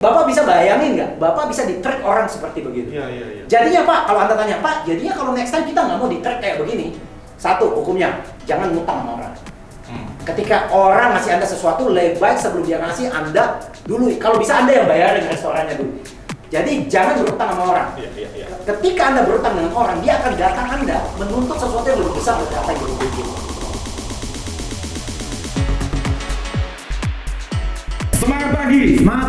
Bapak bisa bayangin nggak? Bapak bisa di-track orang seperti begitu. Iya. Jadinya Pak, kalau Anda tanya, Pak, jadinya kalau next time kita nggak mau di-track kayak begini. Satu, hukumnya, jangan ngutang sama orang. Ketika orang ngasih Anda sesuatu, lebih baik sebelum dia ngasih, Anda dulu. Kalau bisa Anda yang bayarin restorannya dulu. Jadi jangan berutang sama orang. Iya. Ketika Anda berutang dengan orang, dia akan datang Anda menuntut sesuatu yang lebih besar dari apa yang dia bikin. Semangat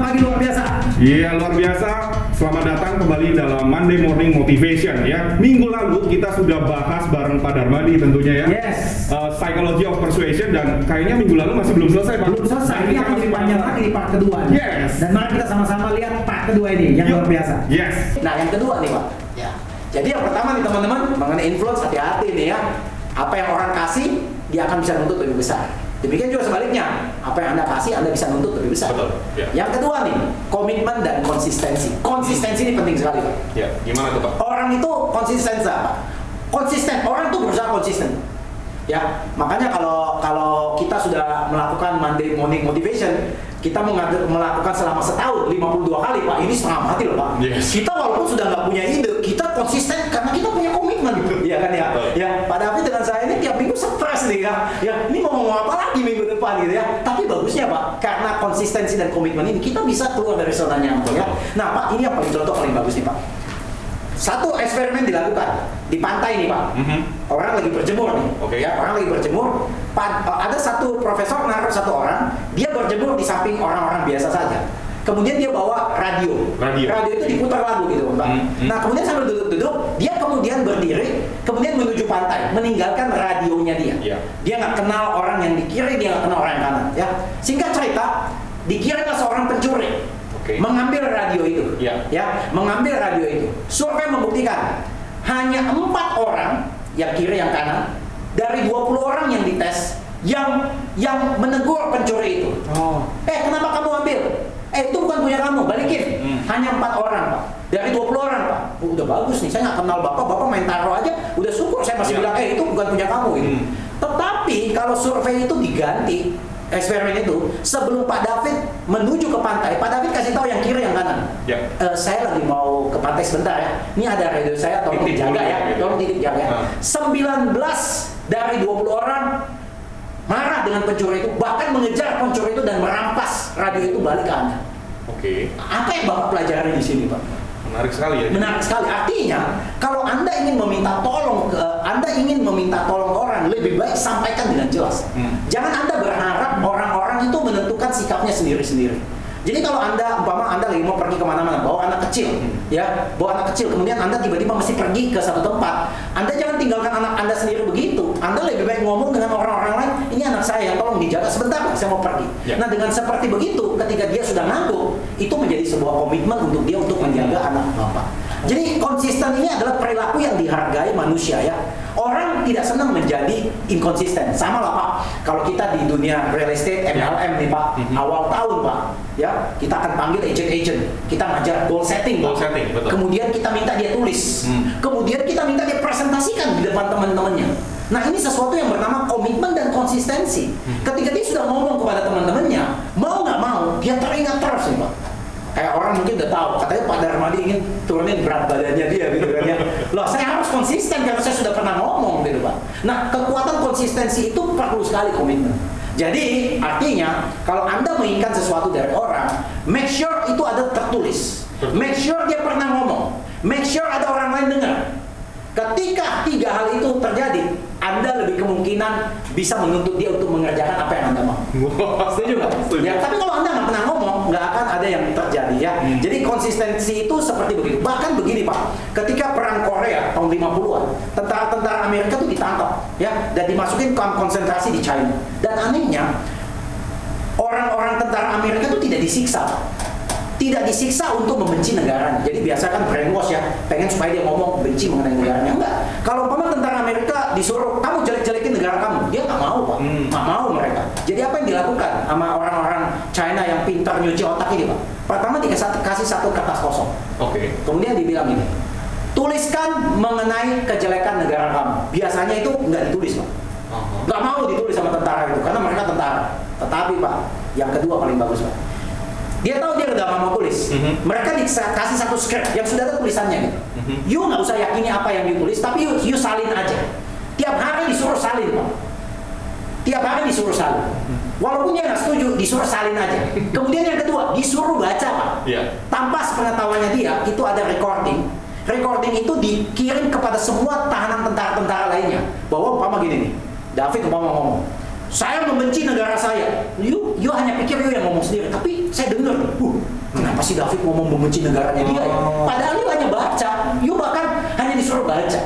pagi luar biasa. Iya, luar biasa. Selamat datang kembali dalam Monday Morning Motivation ya. Minggu lalu kita sudah bahas bareng Pak Darmadi tentunya ya. Yes. Psychology of Persuasion, dan kayaknya minggu lalu masih belum selesai Pak. Belum selesai, ini akan lebih panjang lagi di part kedua. Yes. Dan mari kita sama-sama lihat part kedua ini yang luar biasa. Yes. Nah, yang kedua nih Pak. Ya. Jadi yang pertama nih teman-teman, mengenai influence, hati-hati nih ya. Apa yang orang kasih, dia akan bisa nuntut lebih besar. Demikian juga sebaliknya, apa yang Anda kasih, Anda bisa nuntut lebih besar. Betul. Ya. Yang kedua nih, komitmen dan konsistensi. Konsistensi ini penting sekali Pak. Ya, gimana tuh Pak? Orang itu konsisten apa? Konsisten, orang itu berusaha konsisten. Ya, makanya kalau kita sudah melakukan Monday Morning Motivation, kita melakukan selama setahun 52 kali Pak, ini setengah mati loh Pak. Yes. Kita walaupun sudah nggak punya ide, kita konsisten karena kita punya komitmen gitu. Iya kan ya? Ya, Pak David dengan saya ini tiap minggu stres nih ya. Ya, ini mau ngomong apa lagi minggu depan gitu ya. Tapi bagusnya Pak, karena konsistensi dan komitmen ini kita bisa keluar dari zona nyaman ya. Nah Pak, ini yang paling contoh paling bagus nih Pak. Satu eksperimen dilakukan di pantai nih Pak. Orang lagi berjemur nih. Oke. Ya, orang lagi berjemur. Ada satu profesor naruh satu orang, dia berjemur di samping orang-orang biasa saja. Kemudian dia bawa radio. Radio itu diputar lagu gitu Pak. Nah, kemudian sambil duduk-duduk, dia kemudian berdiri, kemudian menuju pantai, meninggalkan radionya dia. Iya. Dia nggak kenal orang yang di kiri, dia nggak kenal orang yang kanan. Ya, singkat cerita, dikirimlah seorang pencuri. Mengambil radio itu, mengambil radio itu. Survei membuktikan hanya 4 orang, yang kiri yang kanan, dari 20 orang yang dites, yang menegur pencuri itu. Kenapa kamu ambil? Itu bukan punya kamu, balikin. Hanya 4 orang Pak, dari 20 orang Pak. Udah bagus nih, saya nggak kenal bapak main taruh aja, udah syukur saya masih bilang, itu bukan punya kamu gitu. Tetapi kalau survei itu diganti, eksperimen itu, sebelum Pak David menuju ke pantai, Pak David kasih tahu yang kiri yang kanan. Saya lagi mau ke pantai sebentar ya. Ini ada radio saya, tolong dijaga ya. Tolong dijaga. 19 dari 20 orang marah dengan pencuri itu, bahkan mengejar pencuri itu dan merampas radio itu balik ke Anda. Apa yang Bapak pelajari di sini Pak? Menarik sekali ya. Menarik sekali. Artinya, kalau Anda ingin meminta tolong ke orang, lebih baik sampaikan dengan jelas. Jangan Anda berharap orang-orang itu menentukan sikapnya sendiri-sendiri. Jadi kalau Anda lagi mau pergi kemana-mana, bawa anak kecil, kemudian Anda tiba-tiba mesti pergi ke satu tempat, Anda jangan tinggalkan anak Anda sendiri begitu. Anda lebih baik ngomong dengan orang-orang lain, ini anak saya, tolong dijaga sebentar, saya mau pergi. Nah, dengan seperti begitu, ketika dia sudah ngantuk, itu menjadi sebuah komitmen untuk dia untuk menjaga anak Bapak. Jadi konsisten ini adalah perilaku yang dihargai manusia ya. Orang tidak senang menjadi inkonsisten. Sama lah Pak, kalau kita di dunia real estate, MLM nih Pak, awal tahun Pak, ya kita akan panggil agent-agent, kita ngajar goal setting Pak. Betul. Kemudian kita minta dia tulis, kemudian kita minta dia presentasikan di depan teman-temannya. Nah, ini sesuatu yang bernama komitmen dan konsistensi. Ketika dia sudah ngomong kepada teman-temannya, mau nggak mau, dia teringat terus nih Pak. Kayak orang mungkin udah tahu, katanya Pak Darmadi ingin turunin berat badannya dia gitu kan ya. Loh, saya harus konsisten karena saya sudah pernah ngomong gitu Pak. Nah, kekuatan konsistensi itu perlu sekali komitmen. Jadi, artinya kalau Anda menginginkan sesuatu dari orang, make sure itu ada tertulis. Make sure dia pernah ngomong. Make sure ada orang lain dengar. Ketika 3 hal itu terjadi, Anda lebih kemungkinan bisa menuntut dia untuk mengerjakan apa yang Anda mau. Setuju nggak? Ya, tapi kalau Anda nggak pernah ngomong, nggak akan ada yang terjadi ya. Jadi konsistensi itu seperti begitu. Bahkan begini Pak, ketika perang Korea tahun 50-an, tentara-tentara Amerika itu ditangkap ya dan dimasukin kamp konsentrasi di China. Dan anehnya, orang-orang tentara Amerika itu tidak disiksa. Tidak disiksa untuk membenci negaranya. Jadi biasa kan brainwash ya, pengen supaya dia ngomong benci mengenai negaranya. Enggak. Kalau tentara Amerika disuruh kamu jelek-jelekin negara kamu, dia nggak mau Pak, nggak mau mereka. Jadi apa yang dilakukan sama orang-orang China yang pintar nyuci otak ini Pak? Pertama dikasih satu kertas kosong. Kemudian dibilang ini, tuliskan mengenai kejelekan negara kamu. Biasanya itu nggak ditulis Pak. Nggak mau ditulis sama tentara itu karena mereka tentara. Tetapi Pak, yang kedua paling bagus Pak. Dia tahu dia udah mau tulis. Mereka dikasih satu script yang sudah ada tulisannya gitu. You nggak usah yakini apa yang ditulis, tapi you salin aja. Tiap hari disuruh salin, Pak. Tiap hari disuruh salin. Walaupun dia nggak setuju, disuruh salin aja. Kemudian yang kedua, disuruh baca, Pak. Tanpa sepengetahuannya dia, itu ada recording. Recording itu dikirim kepada semua tahanan tentara-tentara lainnya. Bahwa umpama gini nih, David umpama ngomong, saya membenci negara saya. You hanya pikir you yang ngomong sendiri, tapi saya dengar, kenapa sih David ngomong membenci negaranya dia ya? Padahal you hanya baca, you bahkan hanya disuruh baca.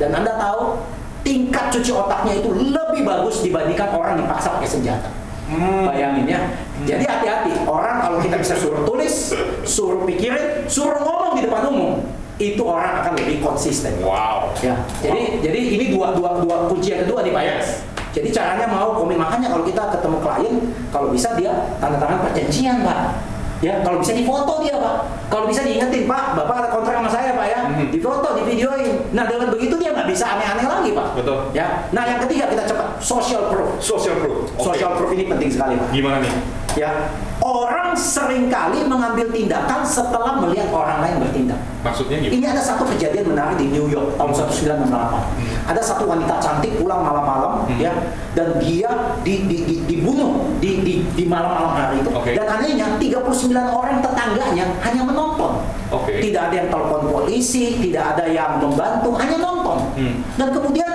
Dan Anda tahu, tingkat cuci otaknya itu lebih bagus dibandingkan orang dipaksa pakai senjata. Bayangin ya. Jadi hati-hati, orang kalau kita bisa suruh tulis, suruh pikirin, suruh ngomong di depan umum, itu orang akan lebih konsisten. Wow. Ya. Jadi ini dua kunci yang kedua nih Pak ya. Jadi caranya mau komit, makanya kalau kita ketemu klien, kalau bisa dia tanda tangan perjanjian Pak. Ya, kalau bisa difoto dia Pak. Kalau bisa diingetin Pak, Bapak ada kontrak sama saya Pak ya. Difoto, divideoin. Nah dengan begitu dia nggak bisa aneh-aneh lagi Pak. Betul. Ya. Nah yang ketiga kita cepat, social proof. Social proof. Social proof ini penting sekali Pak. Gimana nih? Ya, orang seringkali mengambil tindakan setelah melihat orang lain bertindak. Maksudnya gimana? Ini ada satu kejadian menarik di New York tahun 1968. Ada satu wanita cantik pulang malam-malam ya, dan dia dibunuh di malam-malam hari itu. Dan anehnya 39 orang tetangganya hanya menonton. Tidak ada yang telepon polisi, tidak ada yang membantu, hanya nonton. Dan kemudian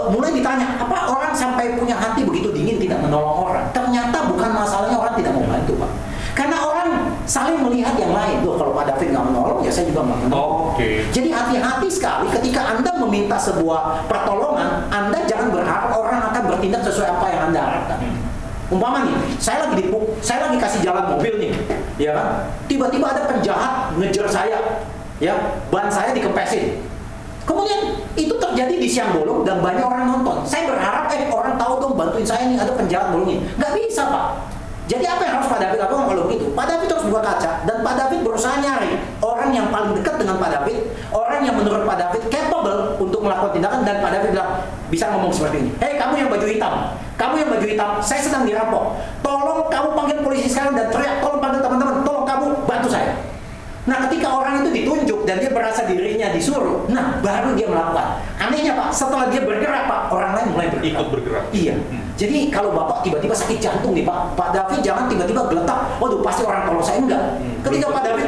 mulai ditanya, apa orang sampai punya hati begitu dingin tidak menolong orang? Ternyata bukan masalahnya orang tidak mau bantu Pak. Karena orang saling melihat yang lain. Loh, kalau Pak David nggak menolong, ya saya juga nggak menolong. Jadi hati-hati sekali ketika Anda meminta sebuah pertolongan, Anda jangan berharap orang akan bertindak sesuai apa yang Anda harapkan. Umpama nih, saya lagi kasih jalan mobil nih, ya kan? Tiba-tiba ada penjahat ngejar saya, ya, ban saya dikempesin. Kemudian itu terjadi di siang bolong dan banyak orang nonton. Saya berharap orang tahu dong, bantuin saya nih, ada penjahat bolongin. Nggak bisa Pak. Jadi apa yang harus Pak David lakukan kalau begitu? Pak David harus buka kaca dan Pak David berusaha nyari orang yang paling dekat dengan Pak David, orang yang menurut Pak David capable untuk melakukan tindakan, dan Pak David bilang bisa ngomong seperti ini. Hei kamu yang baju hitam, saya sedang dirampok. Tolong kamu panggil polisi sekarang dan teriak, tolong panggil teman-teman, tolong kamu bantu saya. Nah ketika orang itu ditunjuk dan dia merasa dirinya disuruh, nah baru dia melakukan. Anehnya Pak, setelah dia bergerak Pak, orang lain mulai bergerak. Ikut bergerak. Iya. Jadi kalau Bapak tiba-tiba sakit jantung nih Pak David jangan tiba-tiba geletak. Waduh pasti orang tolong saya, enggak. Ketika Pak David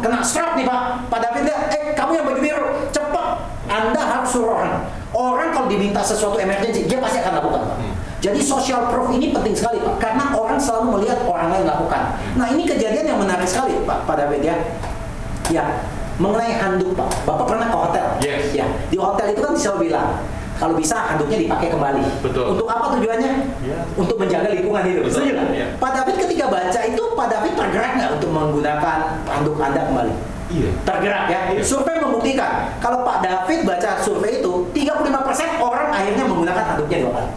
kena stroke nih Pak David lihat, kamu yang baju biru, cepat. Anda harus suruh orang. Orang kalau diminta sesuatu emergency, dia pasti akan lakukan Pak. Jadi social proof ini penting sekali Pak, karena orang selalu melihat orang lain lakukan. Nah ini kejadian yang menarik sekali Pak David ya. Ya, mengenai handuk Pak, Bapak pernah ke hotel? Yes. Ya, di hotel itu kan selalu bilang, kalau bisa handuknya dipakai kembali. Betul. Untuk apa tujuannya? Untuk menjaga lingkungan hidup. Setuju nggak? Pak David ketika baca itu, Pak David tergerak nggak untuk menggunakan handuk Anda kembali? Iya. Tergerak ya. Survei membuktikan, kalau Pak David baca survei itu, 35% orang akhirnya menggunakan handuknya 2 kali.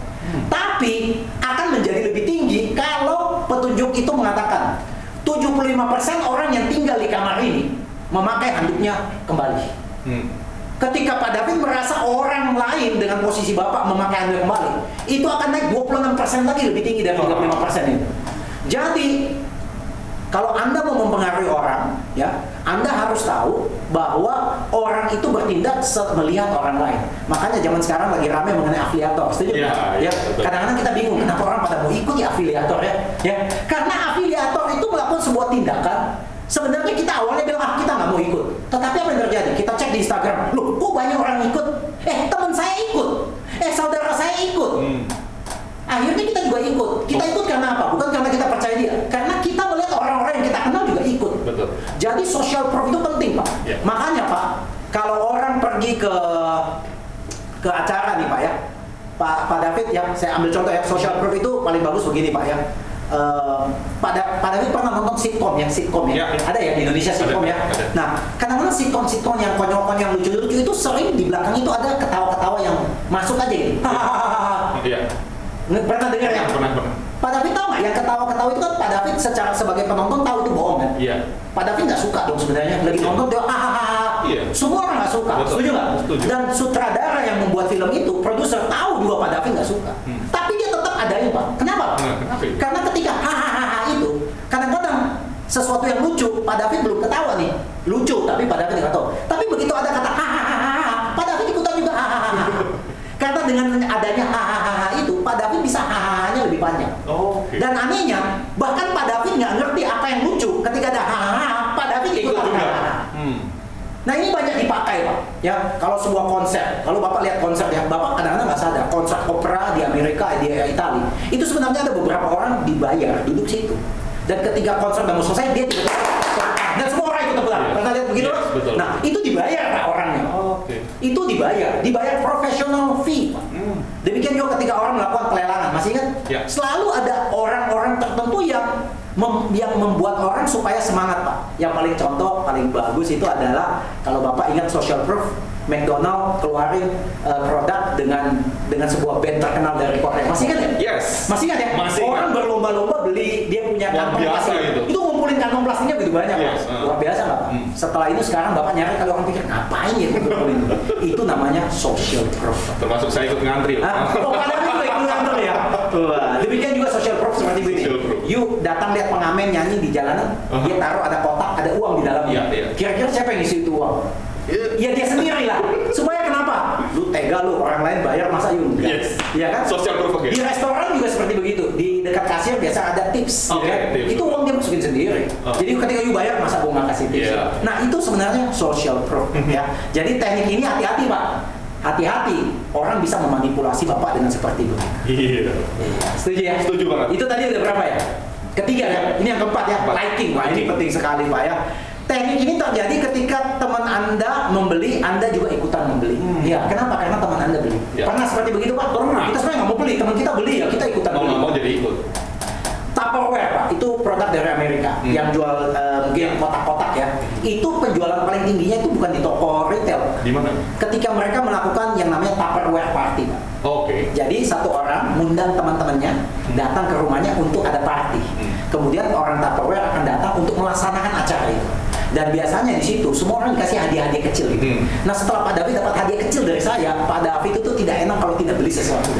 Tapi akan menjadi lebih tinggi kalau petunjuk itu mengatakan 75% orang yang tinggal di kamar ini memakai handuknya kembali. Ketika Pak David merasa orang lain dengan posisi Bapak memakai handuk kembali, itu akan naik 26% lagi, lebih tinggi dari 35% itu. Jadi kalau Anda mau mempengaruhi orang, ya, Anda harus tahu bahwa orang itu bertindak melihat orang lain. Makanya zaman sekarang lagi ramai mengenai afiliator, setuju? Ya. Kadang-kadang kita bingung kenapa orang pada mau ikut ya afiliator ya. Karena afiliator itu melakukan sebuah tindakan. Sebenarnya kita awalnya bilang kita nggak mau ikut, tetapi apa yang terjadi? Kita cek di Instagram, loh, kok banyak orang ikut? Teman saya ikut, saudara saya ikut. Akhirnya kita juga ikut. Kita ikut karena apa? Bukan karena kita percaya dia, karena kita melihat orang-orang yang kita kenal juga ikut. Betul. Jadi social proof itu penting Pak. Makanya Pak, kalau orang pergi ke acara nih Pak ya, Pak David ya, saya ambil contoh ya, social proof itu paling bagus begini Pak ya. Pak David pernah nonton sitcom ya? Ada ya di Indonesia sitcom ya? Nah, kadang-kadang sitcom yang konyol-konyol, lucu-lucu itu sering di belakang itu ada ketawa-ketawa yang masuk aja gitu. Iya. Pernah dengar ya? Pernah. Pak David tahu nggak yang ketawa-ketawa itu kan Pak David secara sebagai penonton tahu itu bohong kan? Iya. Pak David nggak suka dong sebenarnya, lagi nonton dia Iya. Semua orang nggak suka, setuju nggak? Dan sutradara yang membuat film itu, produser tahu juga Pak David nggak suka, tapi dia tetap adain Pak. Kenapa? Kenapa? Karena ketika hahaha itu sesuatu yang lucu, Pak David belum ketawa nih. Lucu, tapi Pak David nggak tahu. Tapi begitu ada kata hahaha, Pak David ikutan juga hahaha. Karena dengan adanya hahaha itu, Pak David bisa hahaha-nya lebih panjang. Oke. Dan anehnya, bahkan Pak David nggak ngerti apa yang lucu. Ketika ada hahaha, Pak David ikutan juga. hahaha. Nah ini banyak dipakai Pak, ya kalau sebuah konser, kalau Bapak lihat konser ya, Bapak kadang-kadang nggak sadar, konser opera di Amerika, di Italia, itu sebenarnya ada beberapa orang dibayar duduk situ. Dan ketika konser udah mau selesai, dia juga dan semua orang ikut tepukan. Pernah lihat begitu? Yes, betul. Nah itu dibayar Pak orangnya. Oke. Itu dibayar professional fee Pak. Demikian juga ketika orang melakukan pelelangan, masih ingat? Ya. Selalu ada orang-orang tertentu yang membuat orang supaya semangat Pak. Yang paling contoh, paling bagus itu adalah kalau Bapak ingat social proof, McDonald keluarin produk dengan sebuah band terkenal dari Korea. Masih ingat ya? Yes. Masih ingat ya? Masih Orang ingat. berlomba-lomba beli dia punya Luar kantong biasa plastik. itu. Itu ngumpulin kantong plastiknya begitu banyak Pak. Yes, Luar biasa nggak Pak? Setelah itu sekarang Bapak nyari kalau orang pikir ngapain ya ngumpulin itu? Itu namanya social proof. Termasuk saya ikut ngantri. Oh, padahal juga ikut ngantor ya. Wah, demikian juga social proof seperti ini. Social proof. Yuk datang lihat pengamen nyanyi di jalanan, dia taruh ada kotak, ada uang di dalamnya. Iya, iya. Kira-kira siapa yang isi itu uang? Ya dia sendiri lah. Supaya kenapa? Lu tega lu, orang lain bayar masa you enggak? Yes. Iya kan? Social proof again. Di restoran juga seperti begitu. Di dekat kasir biasa ada tips. Oke, ya kan? tips. Itu uang dia masukin sendiri. Oh. Jadi ketika you bayar masa gua nggak kasih tips? Iya. Nah itu sebenarnya social proof ya. Jadi teknik ini hati-hati Pak. Hati-hati, orang bisa memanipulasi Bapak dengan seperti itu. Iya. Setuju ya? Setuju banget. Itu tadi udah berapa ya? Ketiga ya? Ini yang keempat ya? Keempat. Liking. Wah ini Liking. penting sekali Pak ya. Teknik ini terjadi ketika teman Anda membeli, Anda juga ikutan membeli. Ya, kenapa? Karena teman Anda beli. Ya. Pernah seperti begitu Pak? Pernah. Kita sebenarnya nggak mau beli, teman kita beli ya, kita ikutan Mau beli. nggak mau jadi ikut. Tupperware Pak, itu produk dari Amerika yang jual mungkin kotak-kotak ya. Itu penjualan paling tingginya itu bukan di toko retail. Di mana? Ketika mereka melakukan yang namanya Tupperware party Pak. Oke. Jadi satu orang mengundang teman-temannya datang ke rumahnya untuk ada party. Kemudian orang Tupperware akan datang untuk melaksanakan acara itu. Dan biasanya di situ semua orang dikasih hadiah-hadiah kecil gitu. Nah setelah Pak David dapat hadiah kecil dari saya, Pak David itu tidak enak kalau tidak beli sesuatu.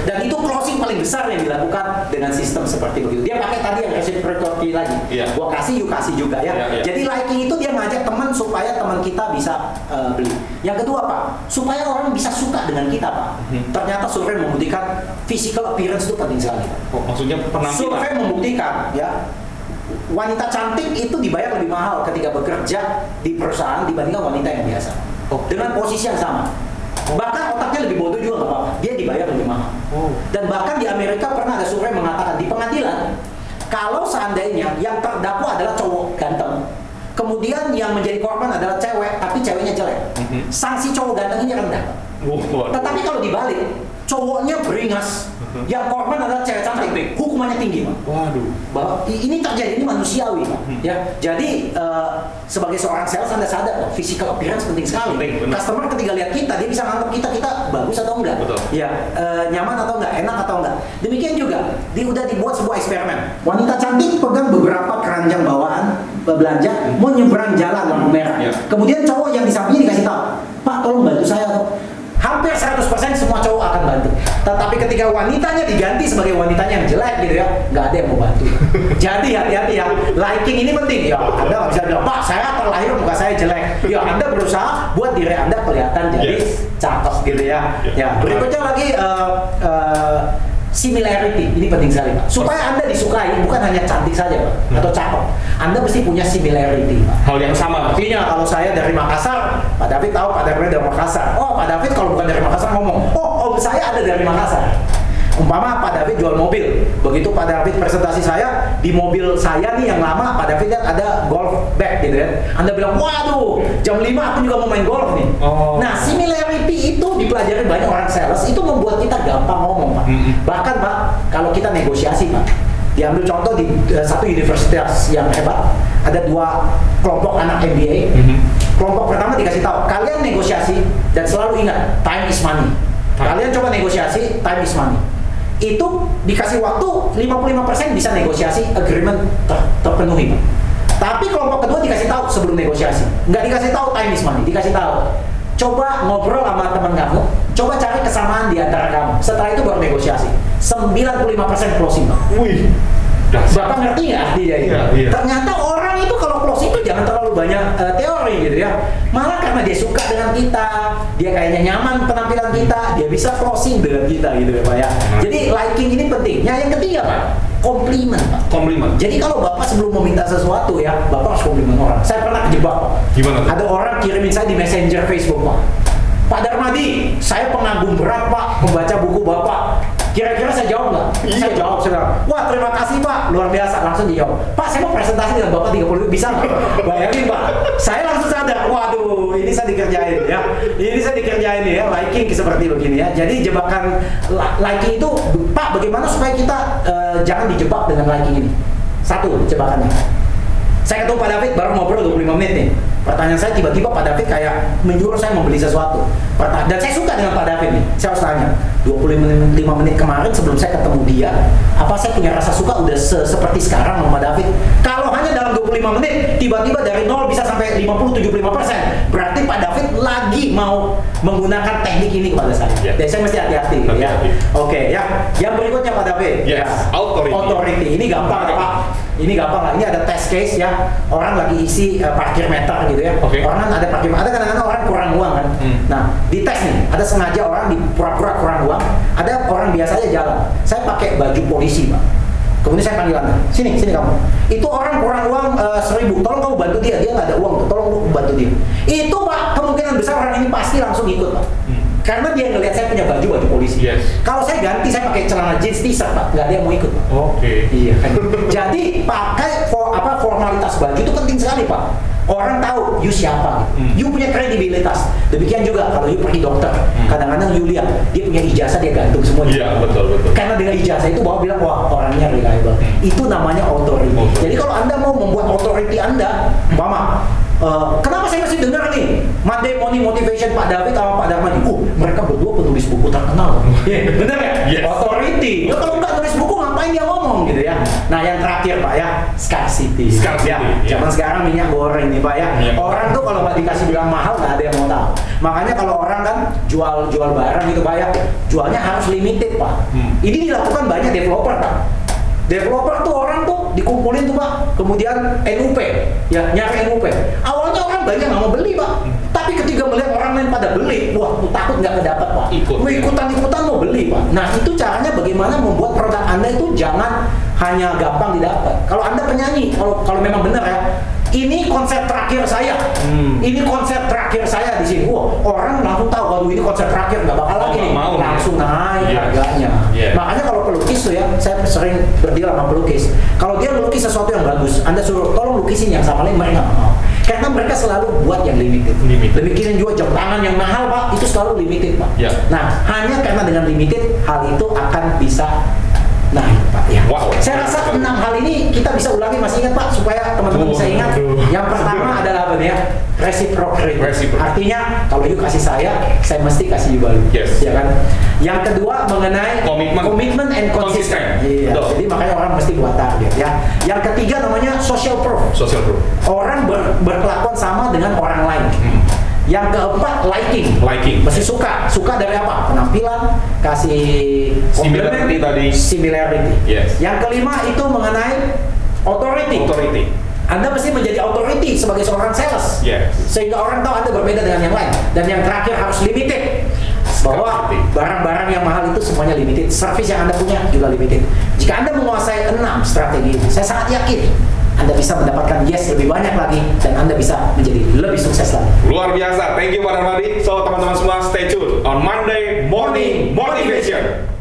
Dan itu closing paling besar yang dilakukan dengan sistem seperti begitu. Dia pakai tadi yang reciprocity lagi. Iya. Gua kasih, you kasih juga ya. Iya. Jadi liking itu dia ngajak teman supaya teman kita bisa beli. Yang kedua Pak, supaya orang bisa suka dengan kita Pak. Ternyata survei membuktikan physical appearance itu penting sekali. Oh, maksudnya penampilan. Survei membuktikan ya wanita cantik itu dibayar lebih mahal ketika bekerja di perusahaan dibandingkan wanita yang biasa. Dengan posisi yang sama. Bahkan otaknya lebih bodoh juga nggak apa-apa. Dia dibayar lebih mahal. Dan bahkan di Amerika pernah ada survei mengatakan di pengadilan kalau seandainya yang terdakwa adalah cowok ganteng, kemudian yang menjadi korban adalah cewek tapi ceweknya jelek, sanksi cowok ganteng ini rendah. Tetapi kalau dibalik, cowoknya beringas, yang korban adalah cewek cantik, hukumannya tinggi Pak. Waduh. Bahwa ini terjadi, ini manusiawi Pak. Ya, jadi sebagai seorang sales Anda sadar Pak, physical appearance penting sekali. Penting, benar. Customer ketika lihat kita, dia bisa nganggap kita bagus atau enggak. Betul. Ya, nyaman atau enggak, enak atau enggak. Demikian juga, udah dibuat sebuah eksperimen. Wanita cantik pegang beberapa keranjang bawaan belanja, mau nyebrang jalan lampu merah. Ya. Kemudian cowok yang di sampingnya dikasih tahu, Pak tolong bantu saya. Hampir 100% semua cowok akan bantu. Tetapi ketika wanitanya diganti sebagai wanitanya yang jelek gitu ya, nggak ada yang mau bantu. Jadi hati-hati ya, liking ini penting. Ya, Anda nggak bisa bilang, Pak saya terlahir muka saya jelek. Ya, Anda berusaha buat diri Anda kelihatan jadi cakep gitu ya. Ya, berikutnya lagi similarity, ini penting sekali Pak. Supaya Anda disukai, bukan hanya cantik saja Pak, atau cakep. Anda mesti punya similarity Pak. Hal yang sama. Artinya kalau saya dari Makassar, Pak David tahu Pak David dari Makassar. Oh Pak David kalau bukan dari Makassar ngomong, oh om saya ada dari Makassar. Umpama Pak David jual mobil, begitu Pak David presentasi saya, di mobil saya nih yang lama, Pak David lihat ada golf bag gitu ya. Anda bilang, waduh, jam 5 aku juga mau main golf nih. Oh. Nah, similarity itu dipelajari banyak orang sales, itu membuat kita gampang ngomong Pak. Bahkan Pak, kalau kita negosiasi Pak, diambil contoh di satu universitas yang hebat, ada 2 kelompok anak MBA. Kelompok pertama dikasih tahu, kalian negosiasi dan selalu ingat, time is money. Kalian coba negosiasi, time is money. Itu dikasih waktu 55% bisa negosiasi, agreement terpenuhi. Tapi kelompok kedua dikasih tahu sebelum negosiasi, nggak dikasih tahu time is money, dikasih tahu coba ngobrol sama teman kamu, coba cari kesamaan di antara kamu. Setelah itu baru negosiasi. 95% closing Pak. Wih. Bapak ngerti nggak artinya itu? Iya. Ternyata orang itu kalau close itu jangan terlalu banyak teori gitu ya. Malah karena dia suka dengan kita, dia kayaknya nyaman penampilan kita, dia bisa closing dengan kita gitu ya Pak ya. Jadi liking ini penting. Yang ketiga Pak, komplimen Pak. Komplimen. Jadi kalau Bapak sebelum meminta sesuatu ya, Bapak harus komplimen orang. Saya pernah kejebak Pak. Gimana tuh? Ada orang kirimin saya di Messenger Facebook Pak. Pak Darmadi, saya pengagum berat Pak, membaca buku Bapak. Kira-kira saya jawab nggak? Saya jawab, saya bilang, wah terima kasih Pak, luar biasa. Langsung dijawab, Pak saya mau presentasi dengan Bapak 30 menit, bisa nggak? Bayangin Pak, saya langsung sadar, waduh ini saya dikerjain ya. Ini saya dikerjain ya, liking seperti begini ya. Jadi jebakan liking itu, Pak bagaimana supaya kita jangan dijebak dengan liking ini? Satu, jebakannya. Saya ketemu Pak David, baru ngobrol 25 menit nih. Pertanyaan saya tiba-tiba Pak David kayak menyuruh saya membeli sesuatu. Dan saya suka dengan Pak David nih. Saya harus tanya, 25 menit kemarin sebelum saya ketemu dia, apa saya punya rasa suka udah seperti sekarang sama Pak David? Kalau hanya dalam 25 menit, tiba-tiba dari 0 bisa sampai 50-75%, berarti Pak David lagi mau menggunakan teknik ini kepada saya. Jadi saya mesti hati-hati ya. Oke ya. Yang berikutnya Pak David. Yes. Ya. Authority. Authority. Ini gampang ya Pak. Ini gampang lah. Ini ada test case ya. Orang lagi isi parkir meter gitu ya. Orang kan ada parkir meter. Ada kadang-kadang orang kurang uang kan. Nah, di tes nih. Ada sengaja orang di pura-pura kurang uang. Ada orang biasa aja jalan. Saya pakai baju polisi Pak. Kemudian saya panggil Anda. Sini kamu. Itu orang kurang uang 1.000. Tolong kamu bantu dia. Dia nggak ada uang. Tolong lu bantu dia. Itu Pak. Kemungkinan besar orang ini pasti langsung ikut Pak. Karena dia ngelihat saya punya baju polisi. Yes. Kalau saya ganti, saya pakai celana jeans t-shirt Pak, nggak ada yang mau ikut Pak. Oke. Iya kan. Jadi pakai formalitas baju itu penting sekali Pak. Orang tahu you siapa, you punya kredibilitas. Demikian juga kalau you pergi dokter, kadang-kadang you lihat dia punya ijazah, dia gantung semuanya. Iya, betul. Karena dengan ijazah itu bahwa bilang wah orangnya reliable. Itu namanya authority. Jadi kalau Anda mau membuat authority Anda, Mama, kenapa saya masih dengar nih Monday Morning Motivation Pak David sama Pak Darmadi? Mereka berdua penulis buku terkenal. Bener ya? Yes. Authority. Ya kalau nggak tulis buku ngapain dia ngomong gitu ya? Nah yang terakhir Pak ya, scarcity. Ya, zaman sekarang minyak goreng nih Pak ya. Orang tuh kalau nggak dikasih bilang mahal nggak ada yang mau tahu. Makanya kalau orang kan jual barang gitu Pak ya, jualnya harus limited Pak. Ini dilakukan banyak developer Pak. Developer tuh orang tuh dikumpulin tuh Pak, kemudian NUP, ya nyari NUP. Awalnya orang banyak nggak mau beli Pak, tapi ketika melihat orang lain pada beli, wah takut nggak kedapat Pak. Ikutan mau beli Pak. Nah itu caranya bagaimana membuat produk Anda itu jangan hanya gampang didapat. Kalau Anda penyanyi, kalau memang benar ya, ini konser terakhir saya, ini konser terakhir saya di sini. Wah, orang langsung tahu, waduh ini konser terakhir, nggak bakal lagi nih, langsung naik harganya. Makanya kalau pelukis tuh ya, saya sering berdeal sama pelukis. Kalau dia melukis sesuatu yang bagus, Anda suruh tolong lukisin yang sama lain, mereka nggak mau. Karena mereka selalu buat yang limited. Demikian juga jam tangan yang mahal Pak, itu selalu limited Pak. Nah, hanya karena dengan limited, hal itu akan bisa naik Pak ya. Saya rasa 6 hal ini kita bisa ulangi, masih ingat Pak, supaya teman-teman bisa ingat. Yang pertama adalah apa nih ya? Reciprocity. Artinya kalau you kasih saya mesti kasih you balik. Ya kan? Yang kedua mengenai komitmen and consistent. Iya. Jadi makanya orang mesti buat target ya. Yang ketiga namanya social proof. Orang berkelakuan sama dengan orang lain. Yang keempat, liking. Mesti suka dari apa? Penampilan, kasih similarity. Yang kelima itu mengenai authority. Anda mesti menjadi authority sebagai seorang sales, sehingga orang tahu Anda berbeda dengan yang lain. Dan yang terakhir harus limited, bahwa barang-barang yang mahal itu semuanya limited. Service yang Anda punya juga limited. Jika Anda menguasai 6 strategi ini, saya sangat yakin Anda bisa mendapatkan yes lebih banyak lagi, dan Anda bisa menjadi lebih sukses lagi. Luar biasa, thank you Pak Darmadi. So teman-teman semua stay tune on Monday Morning Motivation.